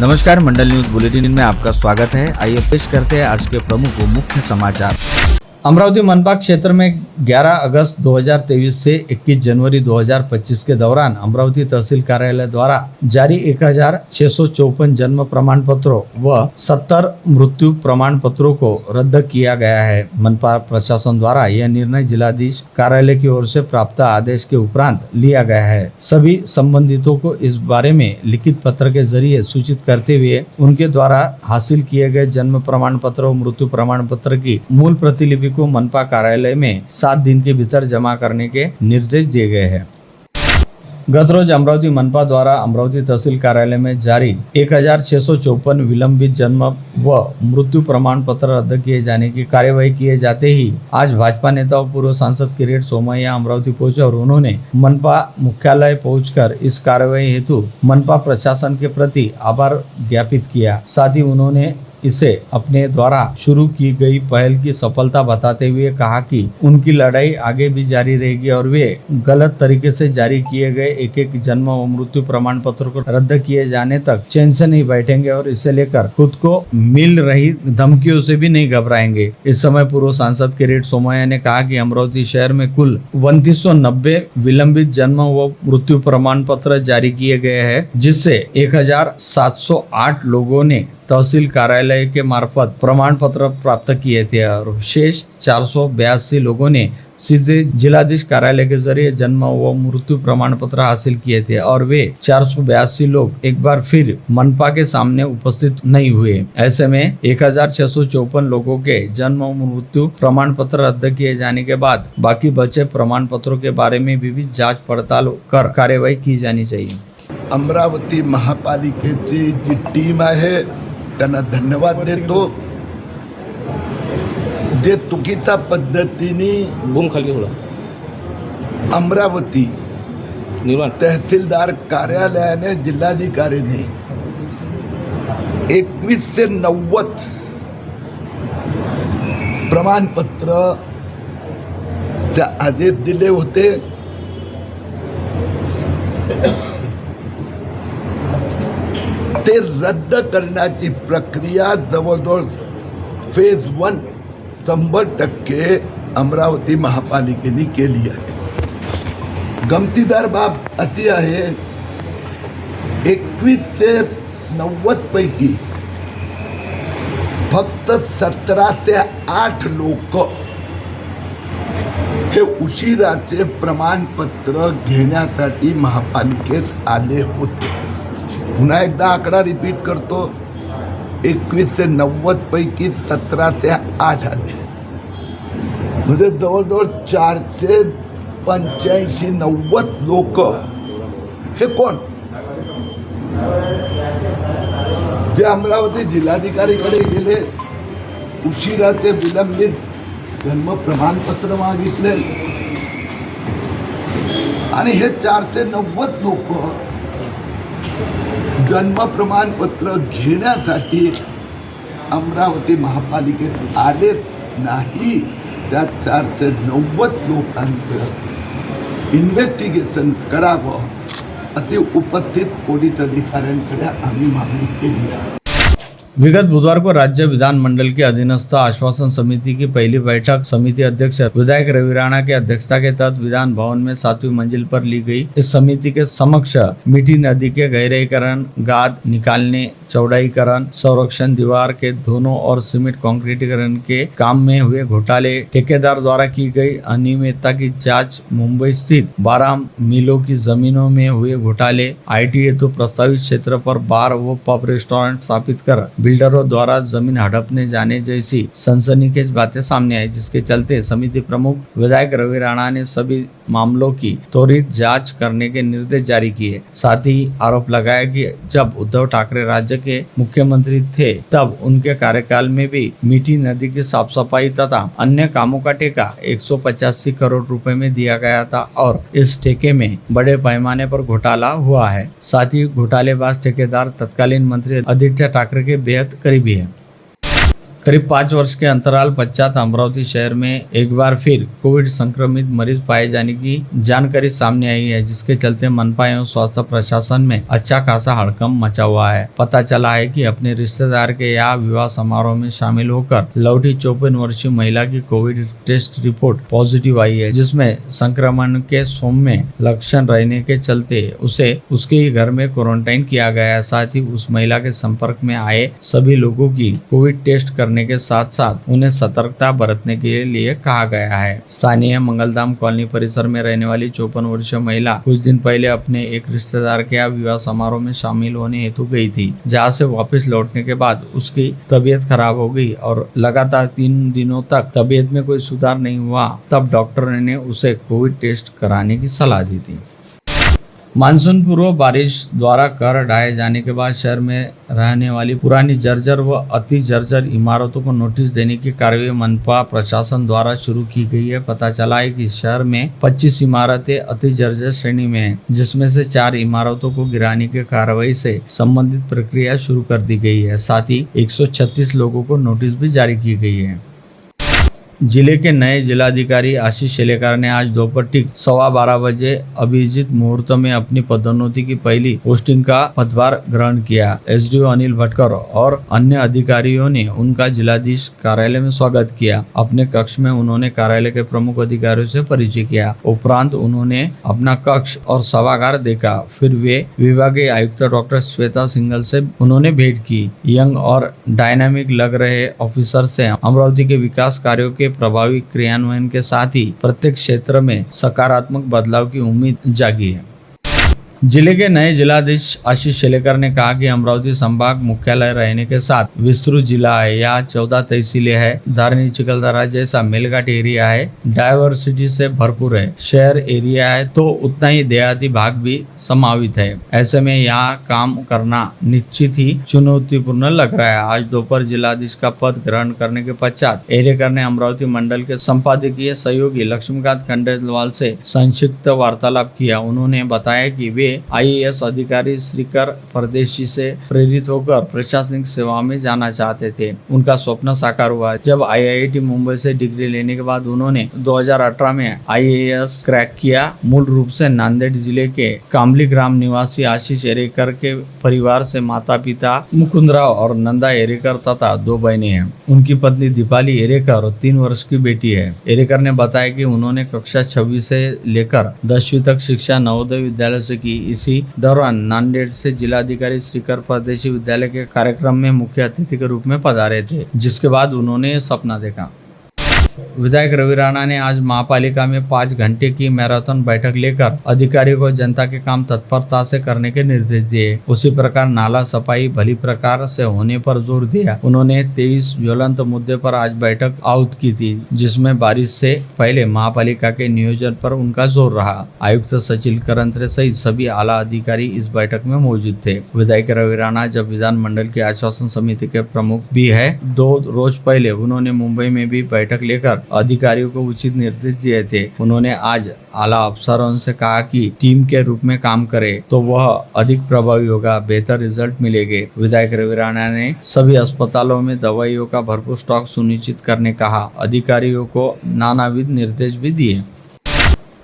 नमस्कार, मंडल news bulletin में आपका स्वागत है। आइए पेश करते हैं आज के प्रमुख व मुख्य समाचार। अमरावती मनपा क्षेत्र में 11 अगस्त 2023 से 21 जनवरी 2025 के दौरान अमरावती तहसील कार्यालय द्वारा जारी 1654 जन्म प्रमाण पत्रों व 70 मृत्यु प्रमाण पत्रों को रद्द किया गया है। मनपा प्रशासन द्वारा यह निर्णय जिलाधीश कार्यालय की ओर से प्राप्त आदेश के उपरांत लिया गया है। सभी संबंधितों को इस बारे में लिखित पत्र के जरिए सूचित करते हुए उनके द्वारा हासिल किए गए जन्म प्रमाण पत्र और मृत्यु प्रमाण पत्र की मूल प्रतिलिपि को मनपा कार्यालय में 7 दिन के भीतर जमा करने के निर्देश दिए गए हैं। गत रोज अमरावती मनपा द्वारा अमरावती तहसील कार्यालय में जारी 1654 विलंबित जन्म व मृत्यु प्रमाण पत्र रद्द किए जाने की कार्यवाही किए जाते ही आज भाजपा नेता और पूर्व सांसद किरीट सोमैया अमरावती पहुंचे और उन्होंने मनपा मुख्यालय पहुंचकर इस कार्यवाही हेतु मनपा प्रशासन के प्रति आभार ज्ञापित किया। साथ ही उन्होंने इसे अपने द्वारा शुरू की गई पहल की सफलता बताते हुए कहा कि उनकी लड़ाई आगे भी जारी रहेगी और वे गलत तरीके से जारी किए गए एक जन्म और मृत्यु प्रमाण पत्र को रद्द किए जाने तक चैन से नहीं बैठेंगे और इसे लेकर खुद को मिल रही धमकियों से भी नहीं घबराएंगे। इस समय पूर्व सांसद किरीट सोमैया ने कहा कि अमरावती शहर में कुल 3290 विलंबित जन्म व मृत्यु प्रमाण पत्र जारी किए गए हैं, जिससे 1708 लोगों ने तहसील कार्यालय के मार्फत प्रमाण पत्र प्राप्त किए थे और शेष 482 लोगों ने सीधे जिलाधीश कार्यालय के जरिए जन्म व मृत्यु प्रमाण पत्र हासिल किए थे और वे 482 लोग एक बार फिर मनपा के सामने उपस्थित नहीं हुए। ऐसे में 1654 लोगों के जन्म व मृत्यु प्रमाण पत्र रद्द किए जाने के बाद बाकी बचे प्रमाण पत्रों के बारे में भी जांच पड़ताल कर कार्यवाही की जानी चाहिए। अमरावती महापालिकेची जी टीम आहे त्यांना धन्यवाद देतो, जे चुकीच्या पद्धतीने अमरावती तहसीलदार कार्यालयाने जिल्हाधिकारीने 21 से 90 प्रमाणपत्र त्या आदेश दिले होते। ते रद्द करण्याची प्रक्रिया जवळजवळ फेज 1 100% अमरावती महापालिकेने केली आहे। गमतीदार बाब अशी आहे, 21 से 90 पैकी फक्त 17 ते 8 लोक हे उशिराचे प्रमाणपत्र घेण्यासाठी महापालिकेत आले होते। पुन्हा एकदा आकडा रिपीट करतो, 21 से 90 पैकी 17 ते 8 आले, म्हणजे जवळजवळ 485-90 लोक हे कोण, जे अमरावती जिल्हाधिकारीकडे गेले, उशिराचे विलंबित जन्म प्रमाणपत्र मागितले आणि हे 490 लोक जन्म प्रमाणपत्र घेण्यासाठी अमरावती महापालिकेत आले नाही। त्या 490 लोकांचं इन्व्हेस्टिगेशन करावं अति उपस्थित पोलीस अधिकाऱ्यांकडे आम्ही मागणी केली आहे। विगत बुधवार को राज्य विधानमंडल के अधीनस्थ आश्वासन समिति की पहली बैठक समिति अध्यक्ष विधायक रवि राणा की अध्यक्षता के तहत विधान भवन में 7वीं मंजिल पर ली गई। इस समिति के समक्ष मीठी नदी के गहराईकरण, गाद निकालने, चौड़ाईकरण, संरक्षण, दीवार के दोनों और सीमेंट कंक्रीटीकरण के काम में हुए घोटाले, ठेकेदार द्वारा की गई अनियमितता की जांच, मुंबई स्थित 12 मिलों की जमीनों में हुए घोटाले, ITA हेतु प्रस्तावित क्षेत्र पर बार व पब रेस्टोरेंट स्थापित कर बिल्डरों द्वारा जमीन हड़पने जाने जैसी सनसनीखेज बातें सामने आई, जिसके चलते समिति प्रमुख विधायक रवि राणा ने सभी मामलों की त्वरित जांच करने के निर्देश जारी किए। साथ ही आरोप लगाया कि जब उद्धव ठाकरे राज्य के मुख्यमंत्री थे तब उनके कार्यकाल में भी मीठी नदी की साफ सफाई तथा अन्य कामों का ठेका 185 करोड़ रुपए में दिया गया था और इस ठेके में बड़े पैमाने पर घोटाला हुआ है। साथ ही घोटालेबाज ठेकेदार तत्कालीन मंत्री आदित्य ठाकरे के बेहद करीबी है। करीब 5 वर्ष के अंतराल पश्चात अमरावती शहर में एक बार फिर कोविड संक्रमित मरीज पाए जाने की जानकारी सामने आई है, जिसके चलते मनपा एवं स्वास्थ्य प्रशासन में अच्छा खासा हड़कंप मचा हुआ है। पता चला है कि अपने रिश्तेदार के यहाँ विवाह समारोह में शामिल होकर लौटी 54 वर्षीय महिला की कोविड टेस्ट रिपोर्ट पॉजिटिव आई है, जिसमें संक्रमण के सौम्य लक्षण रहने के चलते उसे उसके ही घर में क्वारंटाइन किया गया है। साथ ही उस महिला के संपर्क में आए सभी लोगों की कोविड टेस्ट करने के साथ साथ उन्हें सतर्कता बरतने के लिए कहा गया है। स्थानीय मंगलधाम कॉलोनी परिसर में रहने वाली 54 वर्षीय महिला कुछ दिन पहले अपने एक रिश्तेदार के यहाँ विवाह समारोह में शामिल होने हेतु गई थी, जहाँ से वापस लौटने के बाद उसकी तबीयत खराब हो गई और लगातार 3 दिनों तक तबीयत में कोई सुधार नहीं हुआ। तब डॉक्टर ने उसे कोविड टेस्ट कराने की सलाह दी थी। मानसून पूर्व बारिश द्वारा कर ढाए जाने के बाद शहर में रहने वाली पुरानी जर्जर व अति जर्जर इमारतों को नोटिस देने की कार्यवाही मनपा प्रशासन द्वारा शुरू की गई है। पता चला है कि शहर में 25 इमारतें अति जर्जर श्रेणी में हैं, जिसमें से 4 इमारतों को गिराने की कार्रवाई से संबंधित प्रक्रिया शुरू कर दी गई है। साथ ही 136 लोगों को नोटिस भी जारी की गई है। जिले के नए जिलाधिकारी आशीष शेलेकर ने आज दोपहर ठीक 12:15 बजे अभिजीत मुहूर्त में अपनी पदोन्नति की पहली पोस्टिंग का पदभार ग्रहण किया। एसडीओ अनिल भटकर और अन्य अधिकारियों ने उनका जिलाधीश कार्यालय में स्वागत किया। अपने कक्ष में उन्होंने कार्यालय के प्रमुख अधिकारियों से परिचय किया। उपरांत उन्होंने अपना कक्ष और सभागार देखा। फिर वे विभागीय आयुक्त डॉक्टर श्वेता सिंघल से उन्होंने भेंट की। यंग और डायनामिक लग रहे ऑफिसर से अमरावती के विकास कार्यों के प्रभावी क्रियान्वयन के साथ ही प्रत्येक क्षेत्र में सकारात्मक बदलाव की उम्मीद जागी है। जिले के नए जिलाधीश आशीष शेलेकर ने कहा कि अमरावती संभाग मुख्यालय रहने के साथ विस्तृत जिला है। यहाँ 14 तहसीलें है, धारनी चिखलदरा जैसा मेलघाट एरिया है, डायवर्सिटी से भरपूर है, शहर एरिया है तो उतना ही देहाती भाग भी समावित है। ऐसे में यहाँ काम करना निश्चित ही चुनौतीपूर्ण लग रहा है। आज दोपहर जिलाधीश का पद ग्रहण करने के पश्चात एरेकर ने अमरावती मंडल के संपादकीय सहयोगी लक्ष्मीकांत खंडेलवाल से संक्षिप्त वार्तालाप किया। उन्होंने बताया कि वे आईएएस अधिकारी श्रीकर परदेशी से प्रेरित होकर प्रशासनिक सेवा में जाना चाहते थे। उनका स्वप्न साकार हुआ जब आईआईटी मुंबई से डिग्री लेने के बाद उन्होंने 2018 में आईएएस क्रैक किया। मूल रूप से नांदेड़ जिले के कामली ग्राम निवासी आशीष एरेकर के परिवार से माता पिता मुकुंदराव और नंदा एरेकर तथा 2 बहनें हैं। उनकी पत्नी दीपाली एरेकर 3 वर्ष की बेटी है। एरेकर ने बताया कि उन्होंने कक्षा 26 से लेकर 10वीं तक शिक्षा नवोदय विद्यालय से की। इसी दौरान नांदेड़ से जिलाधिकारी श्रीकर परदेशी विद्यालय के कार्यक्रम में मुख्य अतिथि के रूप में पधारे थे, जिसके बाद उन्होंने सपना देखा। विधायक रवि राणा ने आज महापालिका में 5 घंटे की मैराथन बैठक लेकर अधिकारियों को जनता के काम तत्परता से करने के निर्देश दिए। उसी प्रकार नाला सफाई भली प्रकार से होने पर जोर दिया। उन्होंने 23 ज्वलंत मुद्दे पर आज बैठक आहूत की थी, जिसमें बारिश से पहले महापालिका के नियोजन पर उनका जोर रहा। आयुक्त सचिल करंत्रे सहित सभी आला अधिकारी इस बैठक में मौजूद थे। विधायक रवि राणा जब विधान मंडल की आश्वासन समिति के प्रमुख भी है, 2 रोज पहले उन्होंने मुंबई में भी बैठक लेकर अधिकारियों को उचित निर्देश दिए थे। उन्होंने आज आला अफसरों से कहा कि टीम के रूप में काम करे तो वह अधिक प्रभावी होगा, बेहतर रिजल्ट मिलेंगे। विधायक रवि राणा ने सभी अस्पतालों में दवाइयों का भरपूर स्टॉक सुनिश्चित करने कहा। अधिकारियों को नानाविध निर्देश भी दिए।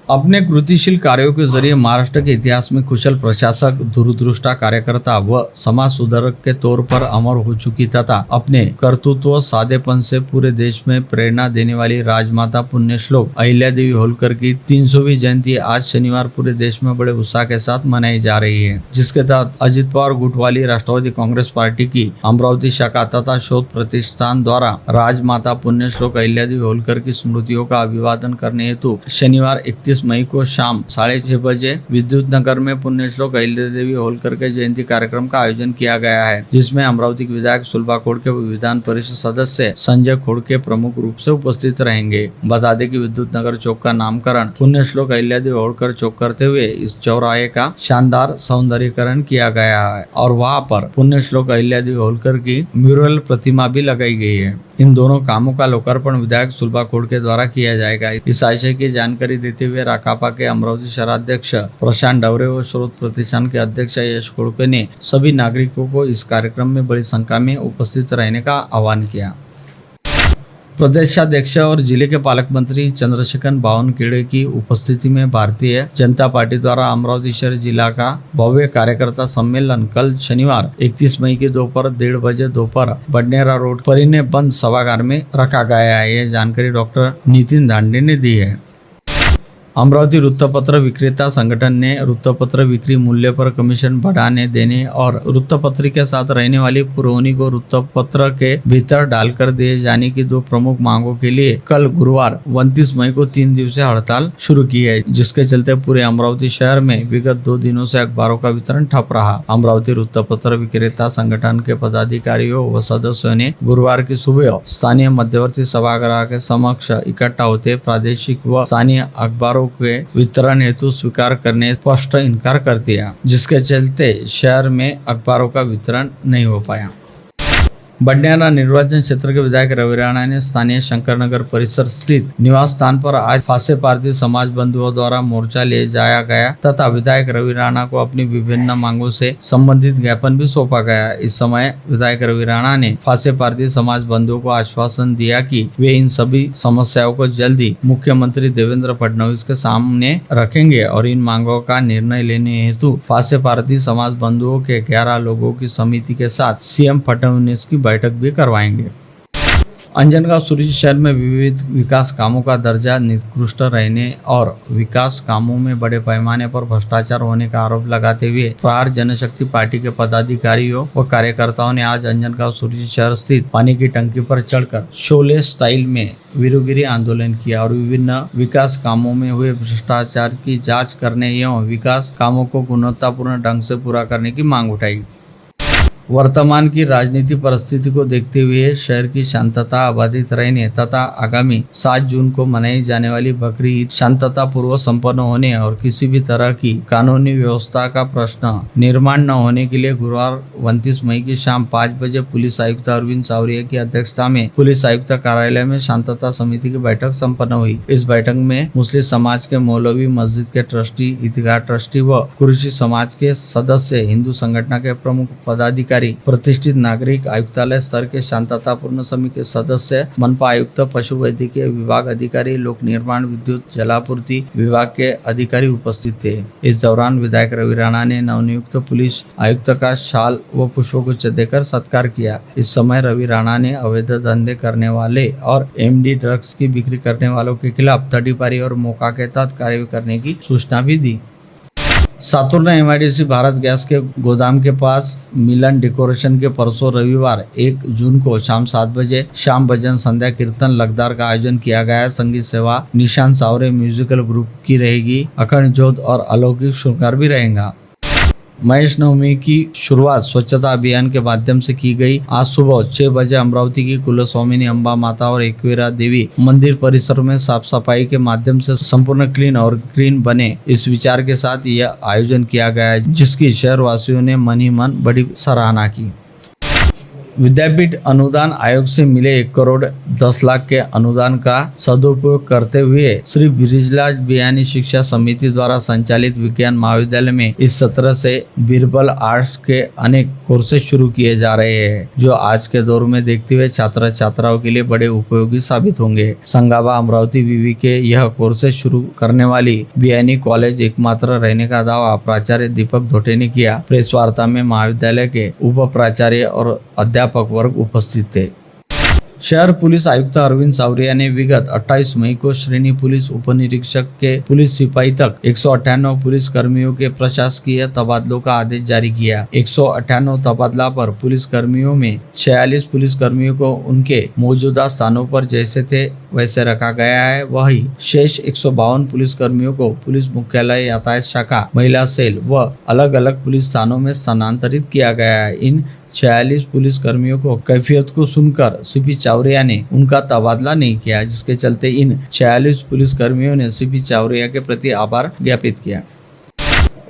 अपने कृतिशील कार्यों के जरिए महाराष्ट्र के इतिहास में कुशल प्रशासक, दूरदृष्टा कार्यकर्ता व समाज सुधारक के तौर पर अमर हो चुकी तथा अपने कर्तृत्व सादेपन से पूरे देश में प्रेरणा देने वाली राजमाता पुण्य श्लोक अहिल्यादेवी होलकर की 300वीं जयंती आज शनिवार पूरे देश में बड़े उत्साह के साथ मनाई जा रही है, जिसके तहत अजित पवार गुट वाली राष्ट्रवादी कांग्रेस पार्टी की अमरावती शाखा तथा शोध प्रतिष्ठान द्वारा राजमाता पुण्य श्लोक अहिल्यादेवी होलकर की स्मृतियों का अभिवादन करने हेतु शनिवार 31 मई को शाम 6:30 बजे विद्युत नगर में पुण्यश्लोक अहिल्यादेवी होलकर के जयंती कार्यक्रम का आयोजन किया गया है, जिसमें अमरावती के विधायक सुलभा खोड़के विधान परिषद सदस्य संजय खोड़के प्रमुख रूप से उपस्थित रहेंगे। बता दें कि विद्युत नगर चौक का नामकरण पुण्यश्लोक अहिल्यादेवी होलकर चौक करते हुए इस चौराहे का शानदार सौंदर्यीकरण किया गया है और वहाँ पर पुण्यश्लोक अहिल्यादेवी होलकर की म्यूरल प्रतिमा भी लगाई गई है। इन दोनों कामों का लोकार्पण विधायक सुलभा खोड़के द्वारा किया जाएगा। इस आशय की जानकारी देते हुए राकापा के अमरावती शहराध्यक्ष प्रशांत डवरे व स्रोत प्रतिष्ठान के अध्यक्ष यश खोड़के ने सभी नागरिकों को इस कार्यक्रम में बड़ी संख्या में उपस्थित रहने का आह्वान किया। प्रदेशाध्यक्ष और जिले के पालक मंत्री चंद्रशेखर बावनकुळे की उपस्थिति में भारतीय जनता पार्टी द्वारा अमरावती शहर जिला का भव्य कार्यकर्ता सम्मेलन कल शनिवार 31 मई की दोपहर 1:30 बजे दोपहर बडनेरा रोड परिने बंद सभागार में रखा गया है। यह जानकारी डॉक्टर नितिन दांडे ने दी है। अमरावती वृत्तपत्र विक्रेता संगठन ने वृत्तपत्र बिक्री मूल्य पर कमीशन बढ़ाने देने और वृत्तपत्र के साथ रहने वाली पुरवनी को वृत्तपत्र के भीतर डालकर दिए जाने की 2 प्रमुख मांगों के लिए कल गुरुवार 29 मई को 3 दिवसीय हड़ताल शुरू की है, जिसके चलते पूरे अमरावती शहर में विगत 2 दिनों से अखबारों का वितरण ठप रहा। अमरावती वृत्तपत्र विक्रेता संगठन के पदाधिकारियों व सदस्यों ने गुरुवार की सुबह स्थानीय मध्यवर्ती सभागृह के समक्ष इकट्ठा होते प्रादेशिक व स्थानीय अखबारों के वितरण हेतु स्वीकार करने स्पष्ट इनकार कर दिया, जिसके चलते शहर में अखबारों का वितरण नहीं हो पाया। बडनेरा निर्वाचन क्षेत्र के विधायक रवि राणा ने स्थानीय शंकरनगर परिसर स्थित निवास स्थान पर आज फासे पारधी समाज बंधुओं द्वारा मोर्चा ले जाया गया तथा विधायक रवि राणा को अपनी विभिन्न मांगों से संबंधित ज्ञापन भी सौंपा गया। इस समय विधायक रवि राणा ने फासे पारधी समाज बंधुओं को आश्वासन दिया कि वे इन सभी समस्याओं को जल्दी मुख्यमंत्री देवेंद्र फडणवीस के सामने रखेंगे और इन मांगों का निर्णय लेने हेतु फासे पारधी समाज बंधुओं के 11 लोगों की समिति के साथ सीएम फडणवीस की बैठक भी करवाएंगे। अंजनगांव सुरजी शहर में विविध विकास कामों का दर्जा निकृष्ट रहने और विकास कामों में बड़े पैमाने पर भ्रष्टाचार होने का आरोप लगाते हुए प्रहार जनशक्ति पार्टी के पदाधिकारियों व कार्यकर्ताओं ने आज अंजनगांव सुरजी शहर स्थित पानी की टंकी पर चढ़कर शोले स्टाइल में वीरोगिरी आंदोलन किया और विभिन्न विकास कामों में हुए भ्रष्टाचार की जाँच करने एवं विकास कामों को गुणवत्तापूर्ण ढंग से पूरा करने की मांग उठाई। वर्तमान की राजनीतिक परिस्थिति को देखते हुए शहर की शांतता बाधित रहने तथा आगामी 7 जून को मनाई जाने वाली बकरी ईद शांतता पूर्वक संपन्न होने और किसी भी तरह की कानूनी व्यवस्था का प्रश्न निर्माण न होने के लिए गुरुवार 29 मई की शाम 5 बजे पुलिस आयुक्त अरविंद सावरिया की अध्यक्षता में पुलिस आयुक्त कार्यालय में शांतता समिति की बैठक संपन्न हुई। इस बैठक में मुस्लिम समाज के मौलवी, मस्जिद के ट्रस्टी, ईदगाह ट्रस्टी व कुरैशी समाज के सदस्य, हिंदू संगठन के प्रमुख पदाधिकारी, प्रतिष्ठित नागरिक, आयुक्तालय स्तर के शांततापूर्ण समिति के सदस्य, मनपा आयुक्त, पशु वैद्यकीय विभाग अधिकारी, लोक निर्माण, विद्युत जलापूर्ति विभाग के अधिकारी उपस्थित थे। इस दौरान विधायक रवि राणा ने नवनियुक्त पुलिस आयुक्त का शाल व पुष्पगुच्छ देकर सत्कार किया। इस समय रवि राणा ने अवैध धंधे करने वाले और एमडी ड्रग्स की बिक्री करने वालों के खिलाफ तड़ीपारी और मौका के तहत कार्रवाई करने की सूचना भी दी। सातुर्ण एमआईडीसी भारत गैस के गोदाम के पास मिलन डेकोरेशन के परसों रविवार 1 जून को शाम 7 बजे शाम भजन संध्या कीर्तन लगदार का आयोजन किया गया है। संगीत सेवा निशांत सावरे म्यूजिकल ग्रुप की रहेगी। अखंड ज्योत और अलौकिक श्रृंगार भी रहेगा। महेश नवमी की शुरुआत स्वच्छता अभियान के माध्यम से की गई। आज सुबह 6 बजे अमरावती की कुलस्वामिनी अंबा माता और एकवीरा देवी मंदिर परिसर में साफ सफाई के माध्यम से संपूर्ण क्लीन और ग्रीन बने, इस विचार के साथ यह आयोजन किया गया है, जिसकी शहर वासियों ने मन ही मन बड़ी सराहना की। विद्यापीठ अनुदान आयोग से मिले 1 करोड़ 10 लाख के अनुदान का सदुपयोग करते हुए श्री ब्रिजलाल बियानी शिक्षा समिति द्वारा संचालित विज्ञान महाविद्यालय में इस सत्र से बीरबल आर्ट्स के अनेक कोर्सेज शुरू किए जा रहे हैं, जो आज के दौर में देखते हुए छात्र छात्राओं के लिए बड़े उपयोगी साबित होंगे। संगाबा अमरावती विवि के यह कोर्सेज शुरू करने वाली बियानी कॉलेज एकमात्र रहने का दावा प्राचार्य दीपक धोटे ने किया। प्रेस वार्ता में महाविद्यालय के उप प्राचार्य और अध्यापक वर्ग उपस्थित थे। शहर पुलिस आयुक्त अरविंद सावरिया ने विगत 28 मई को श्रेणी पुलिस उपनिरीक्षक के पुलिस सिपाही तक 198 पुलिस कर्मियों के प्रशासकीय तबादलों का आदेश जारी किया। 198 तबादला पर पुलिस कर्मियों में 46 पुलिस कर्मियों को उनके मौजूदा स्थानों पर जैसे थे वैसे रखा गया है। वही शेष 152 पुलिस कर्मियों को पुलिस मुख्यालय, यातायात शाखा, महिला सेल व अलग अलग पुलिस स्थानों में स्थानांतरित किया गया है। इन 46 पुलिस कर्मियों को कैफियत को सुनकर सीपी चावरिया ने उनका तबादला नहीं किया, जिसके चलते इन 46 पुलिस कर्मियों ने सीपी चावरिया के प्रति आभार ज्ञापित किया।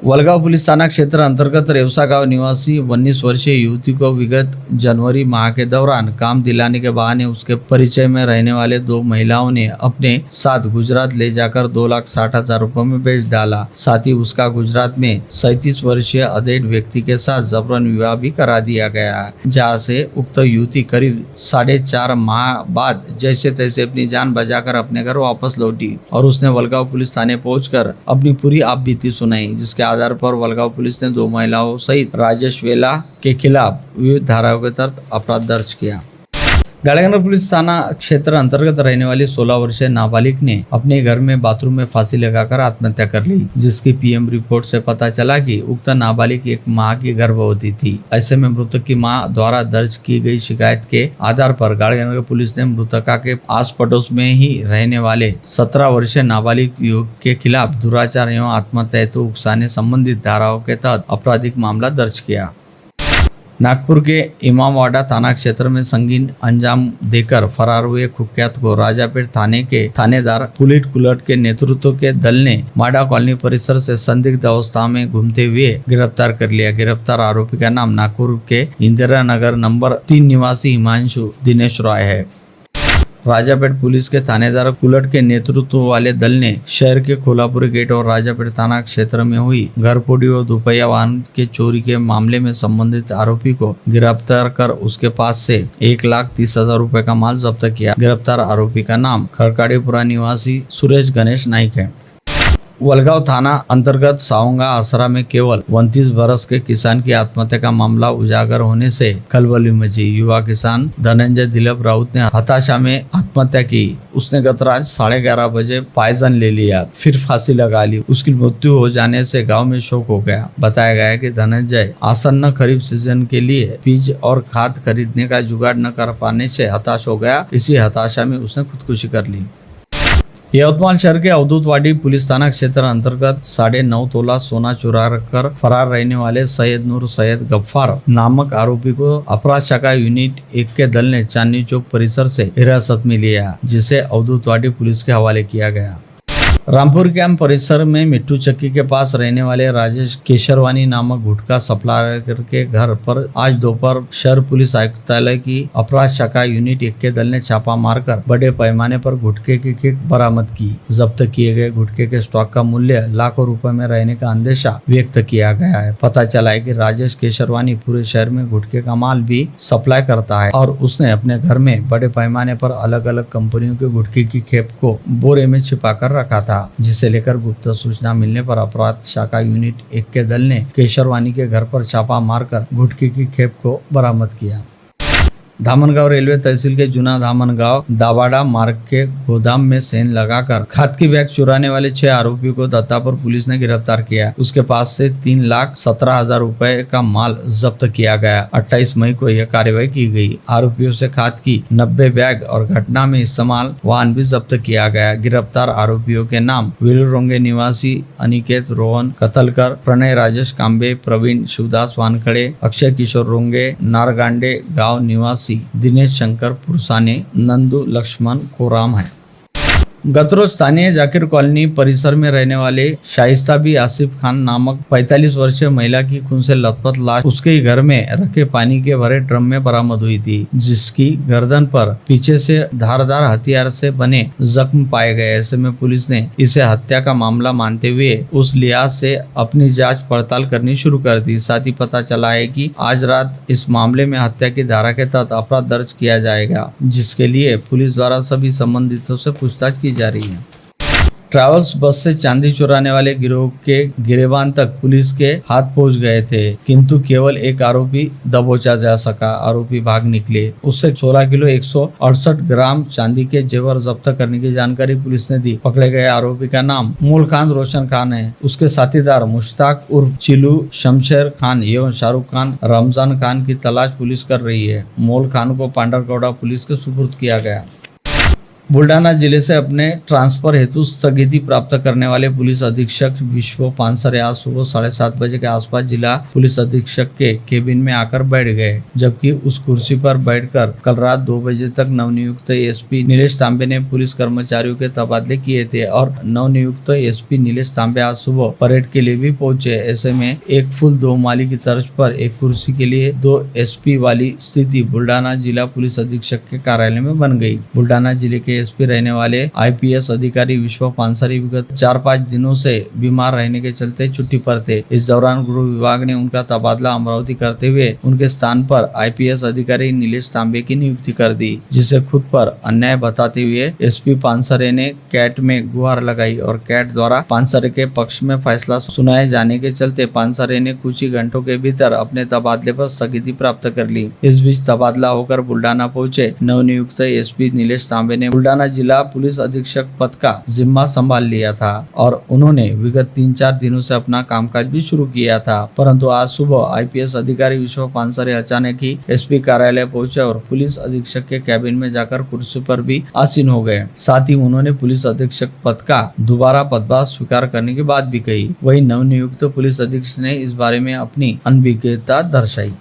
वलगांव पुलिस थाना क्षेत्र अंतर्गत रेवसा गांव निवासी 19 वर्षीय युवती को विगत जनवरी माह के दौरान काम दिलाने के बहाने उसके परिचय में रहने वाले 2 महिलाओं ने अपने साथ गुजरात ले जाकर 2,60,000 रुपए में बेच डाला। साथ ही उसका गुजरात में 37 वर्षीय अधेड़ व्यक्ति के साथ जबरन विवाह भी करा दिया गया है, जहाँ से उक्त युवती करीब 4.5 माह बाद जैसे तैसे अपनी जान बचाकर अपने घर वापस लौटी और उसने वलगांव पुलिस थाने पहुंचकर अपनी पूरी आपबीती सुनाई, जिसके आधार पर वलगांव पुलिस ने 2 महिलाओं सहित राजेश वेला के खिलाफ विविध धाराओं के तहत अपराध दर्ज किया। गाड़ीगंज पुलिस थाना क्षेत्र अंतर्गत रहने वाली 16 वर्षीय नाबालिग ने अपने घर में बाथरूम में फांसी लगाकर आत्महत्या कर ली, जिसकी पीएम रिपोर्ट से पता चला कि उक्त नाबालिग 1 माह की गर्भवती थी। ऐसे में मृतक की मां द्वारा दर्ज की गई शिकायत के आधार पर गाड़ीगंज पुलिस ने मृतका के आस पड़ोस में ही रहने वाले 17 वर्षीय नाबालिग युवक के खिलाफ दुराचार एवं आत्महत्या हेतु उकसाने संबंधित धाराओं के तहत आपराधिक मामला दर्ज किया। नागपुर के इमामवाड़ा थाना क्षेत्र में संगीन अंजाम देकर फरार हुए कुख्यात को राजापेट थाने के थानेदार पुलिट कुलट के नेतृत्व के दल ने माडा कॉलोनी परिसर से संदिग्ध अवस्था में घूमते हुए गिरफ्तार कर लिया। गिरफ्तार आरोपी का नाम नागपुर के इंदिरा नगर नंबर 3 निवासी हिमांशु दिनेश रॉय है। राजापेट पुलिस के थानेदार कुलट के नेतृत्व वाले दल ने शहर के कोल्हापुरी गेट और राजापेट थाना क्षेत्र में हुई घरफोड़ी और दोपहिया वाहन के चोरी के मामले में संबंधित आरोपी को गिरफ्तार कर उसके पास से 1,30,000 रुपए का माल जब्त किया। गिरफ्तार आरोपी का नाम खड़काड़ीपुरा निवासी सुरेश गणेश नाइक है। वलगांव थाना अंतर्गत सावंगा आसरा में केवल 29 वर्ष के किसान की आत्महत्या का मामला उजागर होने से खलबली मची। युवा किसान धनंजय दिलीप राउत ने हताशा में आत्महत्या की। उसने गत रात 11:30 बजे पॉइजन ले लिया, फिर फांसी लगा ली। उसकी मृत्यु हो जाने से गांव में शोक हो गया। बताया गया है कि धनंजय आसन्न खरीफ सीजन के लिए बीज और खाद खरीदने का जुगाड़ न कर पाने से हताश हो गया। इसी हताशा में उसने खुदकुशी कर ली। यवतमाल शहर के अवधूतवाड़ी पुलिस थाना क्षेत्र अंतर्गत 9.5 तोला सोना चुरा कर फरार रहने वाले सैयद नूर सैयद गफ्फार नामक आरोपी को अपराध शाखा यूनिट 1 के दल ने चांदनी चौक परिसर से हिरासत में लिया, जिसे अवधूतवाड़ी पुलिस के हवाले किया गया। रामपुर कैंप परिसर में मिट्टू चक्की के पास रहने वाले राजेश केशरवानी नामक गुटखा सप्लायर के घर पर आज दोपहर शहर पुलिस आयुक्तालय की अपराध शाखा यूनिट 1 के दल ने छापा मारकर बड़े पैमाने पर गुटखे की किट बरामद की। जब्त किए गए गुटखे के स्टॉक का मूल्य लाखों रुपए में रहने का अंदेशा व्यक्त किया गया है। पता चला है कि राजेश केशरवानी पूरे शहर में गुटखे का माल भी सप्लाई करता है और उसने अपने घर में बड़े पैमाने पर अलग अलग कंपनियों के गुटखे की खेप को बोरे में छिपा कर रखा था, जिसे लेकर गुप्त सूचना मिलने पर अपराध शाखा यूनिट 1 के दल ने केशरवानी के घर पर छापा मारकर गुटखे की खेप को बरामद किया। धामनगांव रेलवे तहसील के जुना धामनगांव दावाड़ा मार्ग के गोदाम में सेंध लगाकर खाद की बैग चुराने वाले 6 आरोपियों को दत्तापुर पुलिस ने गिरफ्तार किया। उसके पास से 3,17,000 रुपए का माल जब्त किया गया। 28 मई को यह कार्रवाई की गई। आरोपियों से खाद की 90 बैग और घटना में इस्तेमाल वाहन भी जब्त किया गया। गिरफ्तार आरोपियों के नाम वेलुरोंगे निवासी अनिकेत रोहन कतलकर, प्रणय राजेश कांबे, प्रवीण शिवदास वानखड़े, अक्षय किशोर रोंगे, नारगांडे गांव निवासी दिनेश शंकर पुरसाने, नंदू लक्ष्मण कोराम है। गतरोज स्थानीय जाकिर कॉलोनी परिसर में रहने वाले शाइस्ता बी आसिफ खान नामक 45 वर्षीय महिला की खून से लथपथ लाश उसके ही घर में रखे पानी के भरे ड्रम में बरामद हुई थी, जिसकी गर्दन पर पीछे से धारदार हथियार से बने जख्म पाए गए। ऐसे में पुलिस ने इसे हत्या का मामला मानते हुए उस लिहाज से अपनी जांच पड़ताल करनी शुरू कर दी। साथ ही पता चला है कि आज रात इस मामले में हत्या की धारा के तहत अपराध दर्ज किया जाएगा, जिसके लिए पुलिस द्वारा सभी संबंधितों से पूछताछ की जा रही है। ट्रैवल्स बस से चांदी चुराने वाले गिरोह के गिरेबान तक पुलिस के हाथ पहुंच गए थे, किंतु केवल एक आरोपी दबोचा जा सका। आरोपी भाग निकले। उससे 16 किलो 168 ग्राम चांदी के जेवर जब्त करने की जानकारी पुलिस ने दी। पकड़े गए आरोपी का नाम मूल खान रोशन खान है। उसके साथीदार मुश्ताक उर्फ चिलू, शमशेर खान एवं शाहरुख खान, रमजान खान की तलाश पुलिस कर रही है। मूल खान को पांडरगौड़ा पुलिस के सुपुर्द किया गया। बुल्ढाना जिले से अपने ट्रांसफर हेतु स्थगिति प्राप्त करने वाले पुलिस अधीक्षक विश्व पानसरे आज सुबह 7:30 बजे के आसपास जिला पुलिस अधीक्षक के केबिन में आकर बैठ गए, जबकि उस कुर्सी पर बैठकर कल रात 2 बजे तक नवनियुक्त एसपी नीलेश तांबे ने पुलिस कर्मचारियों के तबादले किए थे और नवनियुक्त एसपी नीलेश तांबे आज सुबह परेड के लिए भी पहुंचे। ऐसे में एक फुल 2 माली की तर्ज पर एक कुर्सी के लिए 2 एसपी वाली स्थिति बुल्ढाना जिला पुलिस अधीक्षक के कार्यालय में बन गई। बुल्ढाना जिले के एसपी रहने वाले आईपीएस अधिकारी विश्व पानसरे विगत 4-5 दिनों से बीमार रहने के चलते छुट्टी पर थे। इस दौरान गृह विभाग ने उनका तबादला अमरावती करते हुए उनके स्थान पर आईपीएस अधिकारी नीलेश तांबे की नियुक्ति कर दी, जिसे खुद पर अन्याय बताते हुए एसपी पानसरे ने कैट में गुहार लगाई और कैट द्वारा पानसरे के पक्ष में फैसला सुनाए जाने के चलते पानसरे ने कुछ ही घंटों के भीतर अपने तबादले पर स्थगिति प्राप्त कर ली। इस बीच तबादला होकर बुल्ढाना पहुंचे नवनियुक्त एसपी नीलेश तांबे ने बुल्ढाना जिला पुलिस अधीक्षक पद का जिम्मा संभाल लिया था और उन्होंने विगत 3-4 दिनों से अपना कामकाज भी शुरू किया था, परंतु आज सुबह आईपीएस अधिकारी विश्व पानसरे अचानक ही एसपी कार्यालय पहुंचे और पुलिस अधीक्षक के कैबिन में जाकर कुर्सी पर भी आसीन हो गए। साथ ही उन्होंने पुलिस अधीक्षक पद का दोबारा पदभार स्वीकार करने की बात भी कही। वही नवनियुक्त पुलिस अधीक्षक ने इस बारे में अपनी अनभिज्ञता दर्शाई।